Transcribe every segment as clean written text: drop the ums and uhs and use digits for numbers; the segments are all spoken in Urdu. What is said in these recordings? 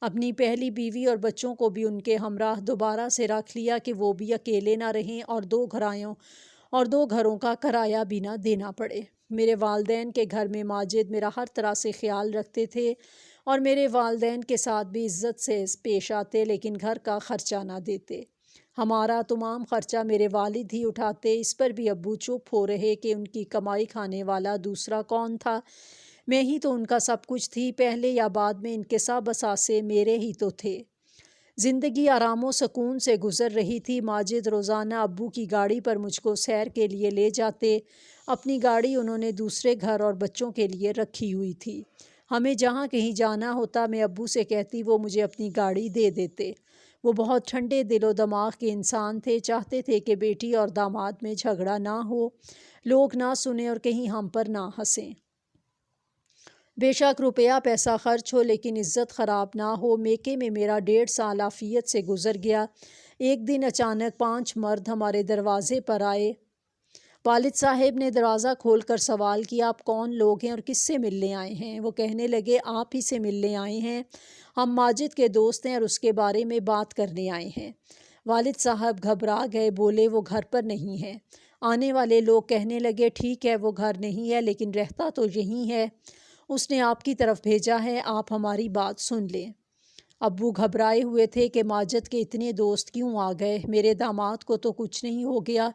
اپنی پہلی بیوی اور بچوں کو بھی ان کے ہمراہ دوبارہ سے رکھ لیا کہ وہ بھی اکیلے نہ رہیں اور دو گھروں کا کرایہ بھی نہ دینا پڑے۔ میرے والدین کے گھر میں ماجد میرا ہر طرح سے خیال رکھتے تھے اور میرے والدین کے ساتھ بھی عزت سے پیش آتے، لیکن گھر کا خرچہ نہ دیتے۔ ہمارا تمام خرچہ میرے والد ہی اٹھاتے۔ اس پر بھی ابو چپ ہو رہے کہ ان کی کمائی کھانے والا دوسرا کون تھا؟ میں ہی تو ان کا سب کچھ تھی، پہلے یا بعد میں ان کے سب اثاثے میرے ہی تو تھے۔ زندگی آرام و سکون سے گزر رہی تھی۔ ماجد روزانہ ابو کی گاڑی پر مجھ کو سیر کے لیے لے جاتے۔ اپنی گاڑی انہوں نے دوسرے گھر اور بچوں کے لیے رکھی ہوئی تھی۔ ہمیں جہاں کہیں جانا ہوتا میں ابو سے کہتی، وہ مجھے اپنی گاڑی دے دیتے۔ وہ بہت ٹھنڈے دل و دماغ کے انسان تھے، چاہتے تھے کہ بیٹی اور داماد میں جھگڑا نہ ہو، لوگ نہ سنیں اور کہیں ہم پر نہ ہنسیں۔ بے شک روپیہ پیسہ خرچ ہو لیکن عزت خراب نہ ہو۔ میکے میں میرا 1.5 سال عافیت سے گزر گیا۔ ایک دن اچانک 5 مرد ہمارے دروازے پر آئے۔ والد صاحب نے دروازہ کھول کر سوال کیا، آپ کون لوگ ہیں اور کس سے ملنے آئے ہیں؟ وہ کہنے لگے، آپ ہی سے ملنے آئے ہیں، ہم ماجد کے دوست ہیں اور اس کے بارے میں بات کرنے آئے ہیں۔ والد صاحب گھبرا گئے، بولے وہ گھر پر نہیں ہے۔ آنے والے لوگ کہنے لگے، ٹھیک ہے وہ گھر نہیں ہے لیکن رہتا تو یہیں ہے، اس نے آپ کی طرف بھیجا ہے، آپ ہماری بات سن لیں۔ ابو گھبرائے ہوئے تھے کہ ماجد کے اتنے دوست کیوں آ گئے، میرے داماد کو تو کچھ نہیں ہو گیا۔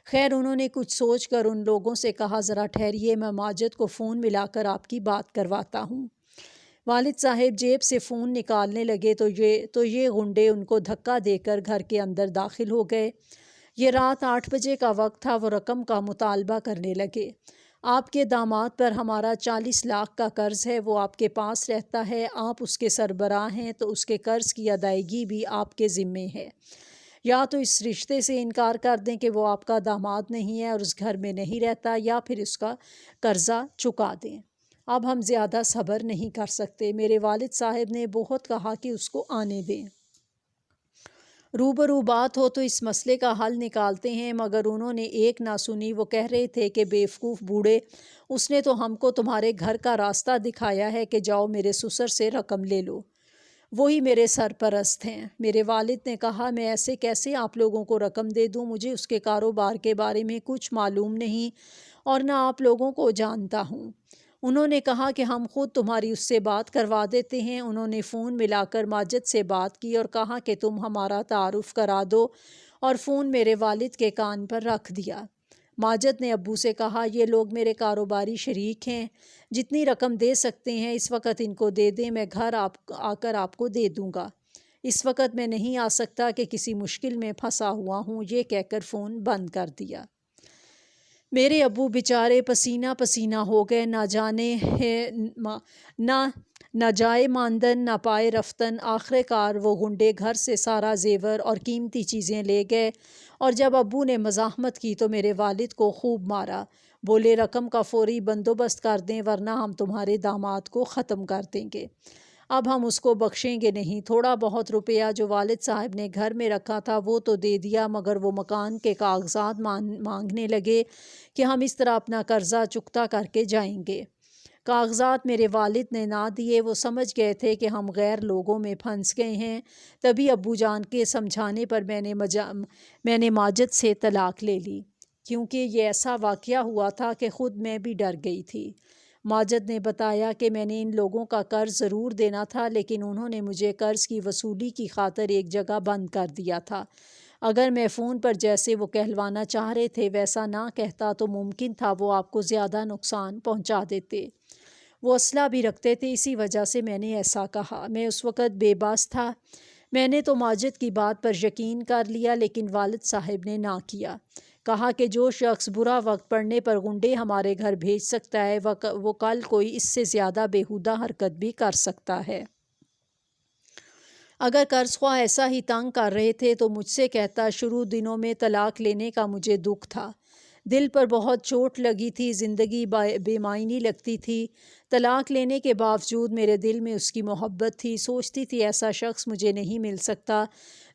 خیر انہوں نے کچھ سوچ کر ان لوگوں سے کہا، ذرا ٹھہریے، میں ماجد کو فون ملا کر آپ کی بات کرواتا ہوں۔ والد صاحب جیب سے فون نکالنے لگے تو یہ غنڈے ان کو دھکا دے کر گھر کے اندر داخل ہو گئے۔ یہ رات 8 بجے کا وقت تھا۔ وہ رقم کا مطالبہ کرنے لگے۔ آپ کے داماد پر ہمارا 40 لاکھ کا قرض ہے، وہ آپ کے پاس رہتا ہے، آپ اس کے سربراہ ہیں، تو اس کے قرض کی ادائیگی بھی آپ کے ذمے ہے۔ یا تو اس رشتے سے انکار کر دیں کہ وہ آپ کا داماد نہیں ہے اور اس گھر میں نہیں رہتا، یا پھر اس کا قرضہ چکا دیں۔ اب ہم زیادہ صبر نہیں کر سکتے۔ میرے والد صاحب نے بہت کہا کہ اس کو آنے دیں، روبرو بات ہو تو اس مسئلے کا حل نکالتے ہیں، مگر انہوں نے ایک نہ سنی۔ وہ کہہ رہے تھے کہ بیوقوف بوڑھے، اس نے تو ہم کو تمہارے گھر کا راستہ دکھایا ہے کہ جاؤ میرے سسر سے رقم لے لو، وہی میرے سرپرست ہیں۔ میرے والد نے کہا، میں ایسے کیسے آپ لوگوں کو رقم دے دوں، مجھے اس کے کاروبار کے بارے میں کچھ معلوم نہیں اور نہ آپ لوگوں کو جانتا ہوں۔ انہوں نے کہا کہ ہم خود تمہاری اس سے بات کروا دیتے ہیں۔ انہوں نے فون ملا کر ماجد سے بات کی اور کہا کہ تم ہمارا تعارف کرا دو، اور فون میرے والد کے کان پر رکھ دیا۔ ماجد نے ابو سے کہا، یہ لوگ میرے کاروباری شریک ہیں، جتنی رقم دے سکتے ہیں اس وقت ان کو دے دیں، میں گھر آ کر آپ کو دے دوں گا، اس وقت میں نہیں آ سکتا کہ کسی مشکل میں پھنسا ہوا ہوں۔ یہ کہہ کر فون بند کر دیا۔ میرے ابو بیچارے پسینہ پسینہ ہو گئے، نہ جائے ماندن نہ پائے رفتن۔ آخر کار وہ غنڈے گھر سے سارا زیور اور قیمتی چیزیں لے گئے، اور جب ابو نے مزاحمت کی تو میرے والد کو خوب مارا۔ بولے، رقم کا فوری بندوبست کر دیں ورنہ ہم تمہارے داماد کو ختم کر دیں گے، اب ہم اس کو بخشیں گے نہیں۔ تھوڑا بہت روپیہ جو والد صاحب نے گھر میں رکھا تھا وہ تو دے دیا، مگر وہ مکان کے کاغذات مانگنے لگے کہ ہم اس طرح اپنا قرضہ چکتا کر کے جائیں گے۔ کاغذات میرے والد نے نہ دیے، وہ سمجھ گئے تھے کہ ہم غیر لوگوں میں پھنس گئے ہیں۔ تبھی ابو جان کے سمجھانے پر میں نے ماجد سے طلاق لے لی، کیونکہ یہ ایسا واقعہ ہوا تھا کہ خود میں بھی ڈر گئی تھی۔ ماجد نے بتایا کہ میں نے ان لوگوں کا قرض ضرور دینا تھا، لیکن انہوں نے مجھے قرض کی وصولی کی خاطر ایک جگہ بند کر دیا تھا۔ اگر میں فون پر جیسے وہ کہلوانا چاہ رہے تھے ویسا نہ کہتا تو ممکن تھا وہ آپ کو زیادہ نقصان پہنچا دیتے۔ وہ اسلحہ بھی رکھتے تھے، اسی وجہ سے میں نے ایسا کہا۔ میں اس وقت بے بس تھا۔ میں نے تو ماجد کی بات پر یقین کر لیا، لیکن والد صاحب نے نہ کیا۔ کہا کہ جو شخص برا وقت پڑنے پر غنڈے ہمارے گھر بھیج سکتا ہے وہ کل کوئی اس سے زیادہ بیہودہ حرکت بھی کر سکتا ہے۔ اگر قرض خواہ ایسا ہی تنگ کر رہے تھے تو مجھ سے کہتا۔ شروع دنوں میں طلاق لینے کا مجھے دکھ تھا، دل پر بہت چوٹ لگی تھی، زندگی بے معنی لگتی تھی۔ طلاق لینے کے باوجود میرے دل میں اس کی محبت تھی۔ سوچتی تھی ایسا شخص مجھے نہیں مل سکتا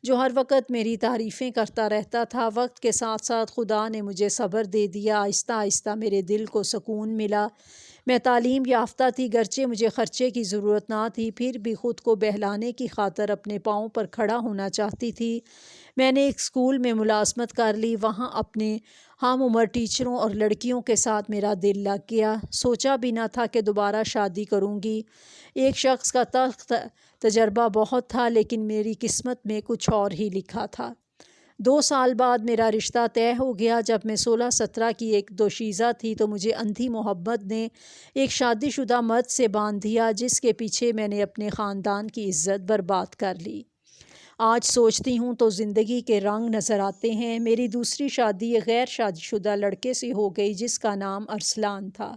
جو ہر وقت میری تعریفیں کرتا رہتا تھا۔ وقت کے ساتھ ساتھ خدا نے مجھے صبر دے دیا، آہستہ آہستہ میرے دل کو سکون ملا۔ میں تعلیم یافتہ تھی، گرچہ مجھے خرچے کی ضرورت نہ تھی، پھر بھی خود کو بہلانے کی خاطر اپنے پاؤں پر کھڑا ہونا چاہتی تھی۔ میں نے ایک اسکول میں ملازمت کر لی، وہاں اپنے ہم عمر ٹیچروں اور لڑکیوں کے ساتھ میرا دل لگ گیا۔ سوچا بھی نہ تھا کہ دوبارہ شادی کروں گی۔ ایک شخص کا تجربہ بہت تھا، لیکن میری قسمت میں کچھ اور ہی لکھا تھا۔ 2 سال بعد میرا رشتہ طے ہو گیا۔ جب میں 16-17 کی ایک دوشیزہ تھی تو مجھے اندھی محبت نے ایک شادی شدہ مرد سے باندھ دیا، جس کے پیچھے میں نے اپنے خاندان کی عزت برباد کر لی۔ آج سوچتی ہوں تو زندگی کے رنگ نظر آتے ہیں۔ میری دوسری شادی ایک غیر شادی شدہ لڑکے سے ہو گئی جس کا نام ارسلان تھا۔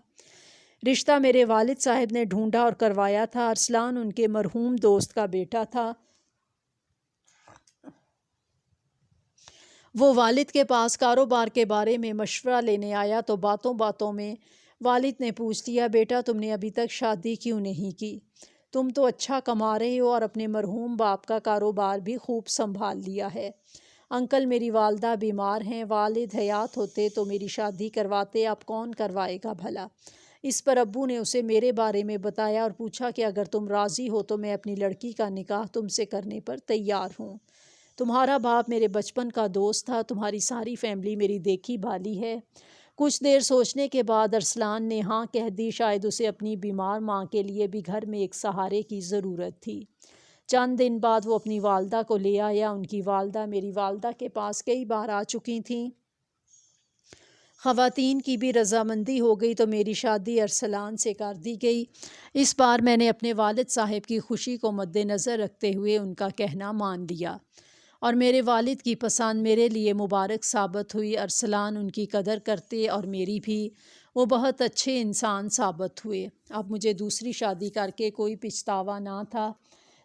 رشتہ میرے والد صاحب نے ڈھونڈا اور کروایا تھا۔ ارسلان ان کے مرحوم دوست کا بیٹا تھا۔ وہ والد کے پاس کاروبار کے بارے میں مشورہ لینے آیا تو باتوں باتوں میں والد نے پوچھ لیا، بیٹا تم نے ابھی تک شادی کیوں نہیں کی؟ تم تو اچھا کما رہے ہو اور اپنے مرحوم باپ کا کاروبار بھی خوب سنبھال لیا ہے۔ انکل میری والدہ بیمار ہیں، والد حیات ہوتے تو میری شادی کرواتے، اب کون کروائے گا بھلا؟ اس پر ابو نے اسے میرے بارے میں بتایا اور پوچھا کہ اگر تم راضی ہو تو میں اپنی لڑکی کا نکاح تم سے کرنے پر تیار ہوں۔ تمہارا باپ میرے بچپن کا دوست تھا، تمہاری ساری فیملی میری دیکھی بھالی ہے۔ کچھ دیر سوچنے کے بعد ارسلان نے ہاں کہہ دی، شاید اسے اپنی بیمار ماں کے لیے بھی گھر میں ایک سہارے کی ضرورت تھی۔ چند دن بعد وہ اپنی والدہ کو لے آیا۔ ان کی والدہ میری والدہ کے پاس کئی بار آ چکی تھیں۔ خواتین کی بھی رضامندی ہو گئی تو میری شادی ارسلان سے کر دی گئی۔ اس بار میں نے اپنے والد صاحب کی خوشی کو مد نظر رکھتے ہوئے ان کا کہنا مان لیا اور میرے والد کی پسند میرے لیے مبارک ثابت ہوئی۔ ارسلان ان کی قدر کرتے اور میری بھی۔ وہ بہت اچھے انسان ثابت ہوئے۔ اب مجھے دوسری شادی کر کے کوئی پچھتاوا نہ تھا،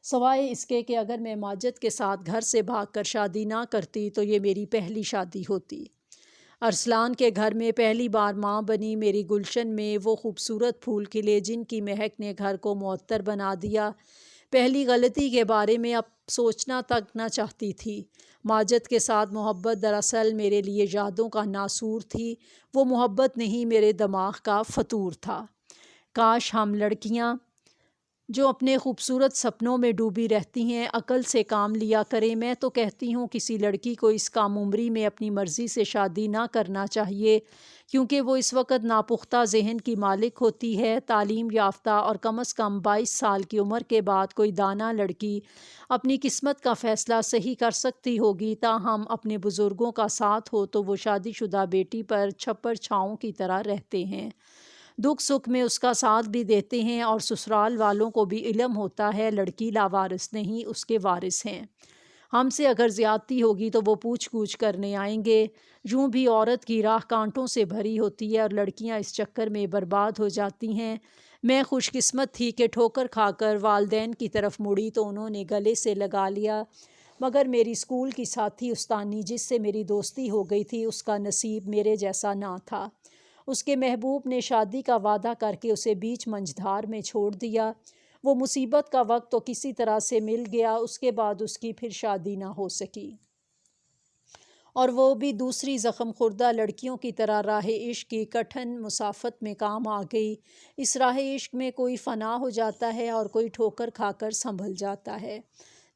سوائے اس کے کہ اگر میں ماجد کے ساتھ گھر سے بھاگ کر شادی نہ کرتی تو یہ میری پہلی شادی ہوتی۔ ارسلان کے گھر میں پہلی بار ماں بنی۔ میری گلشن میں وہ خوبصورت پھول کھلے جن کی مہک نے گھر کو معطر بنا دیا۔ پہلی غلطی کے بارے میں اب سوچنا تک نہ چاہتی تھی۔ ماجد کے ساتھ محبت دراصل میرے لیے یادوں کا ناسور تھی، وہ محبت نہیں، میرے دماغ کا فطور تھا۔ کاش ہم لڑکیاں جو اپنے خوبصورت سپنوں میں ڈوبی رہتی ہیں عقل سے کام لیا کریں۔ میں تو کہتی ہوں کسی لڑکی کو اس کم عمری میں اپنی مرضی سے شادی نہ کرنا چاہیے، کیونکہ وہ اس وقت ناپختہ ذہن کی مالک ہوتی ہے۔ تعلیم یافتہ اور کم از کم 22 سال کی عمر کے بعد کوئی دانا لڑکی اپنی قسمت کا فیصلہ صحیح کر سکتی ہوگی، تاہم اپنے بزرگوں کا ساتھ ہو تو وہ شادی شدہ بیٹی پر چھپر چھاؤں کی طرح رہتے ہیں، دکھ سکھ میں اس کا ساتھ بھی دیتے ہیں، اور سسرال والوں کو بھی علم ہوتا ہے لڑکی لاوارث نہیں، اس کے وارث ہیں۔ ہم سے اگر زیادتی ہوگی تو وہ پوچھ گچھ کرنے آئیں گے۔ یوں بھی عورت کی راہ کانٹوں سے بھری ہوتی ہے اور لڑکیاں اس چکر میں برباد ہو جاتی ہیں۔ میں خوش قسمت تھی کہ ٹھوکر کھا کر والدین کی طرف مڑی تو انہوں نے گلے سے لگا لیا، مگر میری اسکول کی ساتھی استانی جس سے میری دوستی ہو گئی تھی، اس کا نصیب میرے جیسا نہ تھا۔ اس کے محبوب نے شادی کا وعدہ کر کے اسے بیچ منجھدار میں چھوڑ دیا۔ وہ مصیبت کا وقت تو کسی طرح سے مل گیا، اس کے بعد اس کی پھر شادی نہ ہو سکی، اور وہ بھی دوسری زخم خوردہ لڑکیوں کی طرح راہ عشق کی کٹھن مسافت میں کام آ گئی۔ اس راہ عشق میں کوئی فنا ہو جاتا ہے اور کوئی ٹھوکر کھا کر سنبھل جاتا ہے۔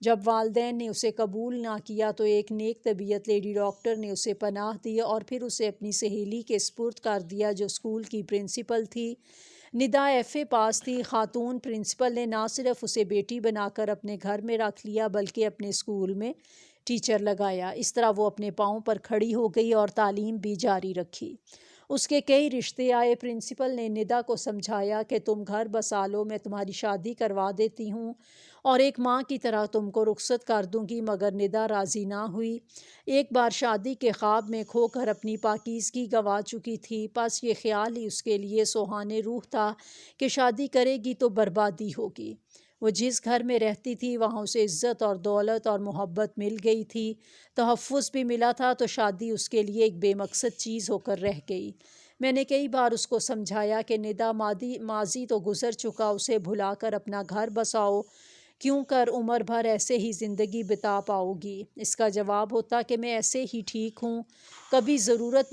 جب والدین نے اسے قبول نہ کیا تو ایک نیک طبیعت لیڈی ڈاکٹر نے اسے پناہ دی اور پھر اسے اپنی سہیلی کے سپرد کر دیا جو اسکول کی پرنسپل تھی۔ ندا FA پاس تھی۔ خاتون پرنسپل نے نہ صرف اسے بیٹی بنا کر اپنے گھر میں رکھ لیا بلکہ اپنے اسکول میں ٹیچر لگایا۔ اس طرح وہ اپنے پاؤں پر کھڑی ہو گئی اور تعلیم بھی جاری رکھی۔ اس کے کئی رشتے آئے۔ پرنسپل نے ندا کو سمجھایا کہ تم گھر بسا لو، میں تمہاری شادی کروا دیتی ہوں اور ایک ماں کی طرح تم کو رخصت کر دوں گی، مگر ندا راضی نہ ہوئی۔ ایک بار شادی کے خواب میں کھو کر اپنی پاکیزگی گنوا چکی تھی، پس یہ خیال ہی اس کے لیے سوہانے روح تھا کہ شادی کرے گی تو بربادی ہوگی۔ وہ جس گھر میں رہتی تھی وہاں اسے عزت اور دولت اور محبت مل گئی تھی، تحفظ بھی ملا تھا، تو شادی اس کے لیے ایک بے مقصد چیز ہو کر رہ گئی۔ میں نے کئی بار اس کو سمجھایا کہ ندا ماضی تو گزر چکا، اسے بھلا کر اپنا گھر بساؤ، کیوں کر عمر بھر ایسے ہی زندگی بتا پاؤ گی؟ اس کا جواب ہوتا کہ میں ایسے ہی ٹھیک ہوں، کبھی ضرورت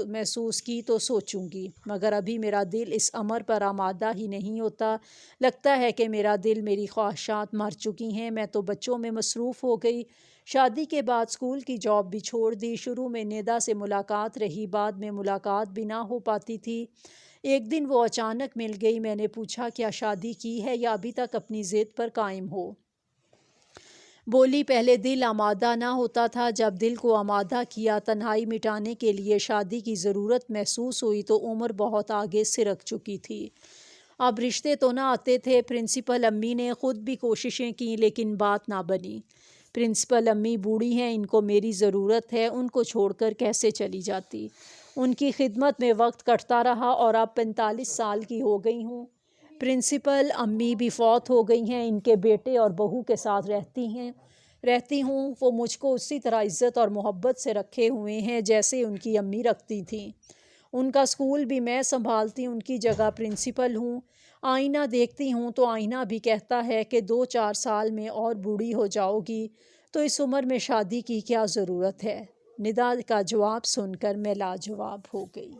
محسوس کی تو سوچوں گی، مگر ابھی میرا دل اس امر پر آمادہ ہی نہیں ہوتا۔ لگتا ہے کہ میرا دل، میری خواہشات مر چکی ہیں۔ میں تو بچوں میں مصروف ہو گئی، شادی کے بعد اسکول کی جاب بھی چھوڑ دی۔ شروع میں ندا سے ملاقات رہی، بعد میں ملاقات بھی نہ ہو پاتی تھی۔ ایک دن وہ اچانک مل گئی۔ میں نے پوچھا کیا شادی کی ہے یا ابھی تک اپنی ضد پر قائم ہو؟ بولی پہلے دل آمادہ نہ ہوتا تھا، جب دل کو آمادہ کیا، تنہائی مٹانے کے لیے شادی کی ضرورت محسوس ہوئی تو عمر بہت آگے سرک چکی تھی۔ اب رشتے تو نہ آتے تھے۔ پرنسپل امی نے خود بھی کوششیں کیں لیکن بات نہ بنی۔ پرنسپل امی بوڑھی ہیں، ان کو میری ضرورت ہے، ان کو چھوڑ کر کیسے چلی جاتی؟ ان کی خدمت میں وقت کٹتا رہا اور اب 45 سال کی ہو گئی ہوں۔ پرنسپل امی بھی فوت ہو گئی ہیں، ان کے بیٹے اور بہو کے ساتھ رہتی ہوں۔ وہ مجھ کو اسی طرح عزت اور محبت سے رکھے ہوئے ہیں جیسے ان کی امی رکھتی تھیں۔ ان کا اسکول بھی میں سنبھالتی، ان کی جگہ پرنسپل ہوں۔ آئینہ دیکھتی ہوں تو آئینہ بھی کہتا ہے کہ 2-4 سال میں اور بوڑھی ہو جاؤ گی، تو اس عمر میں شادی کی کیا ضرورت ہے؟ ندا کا جواب سن کر میں لاجواب ہو گئی۔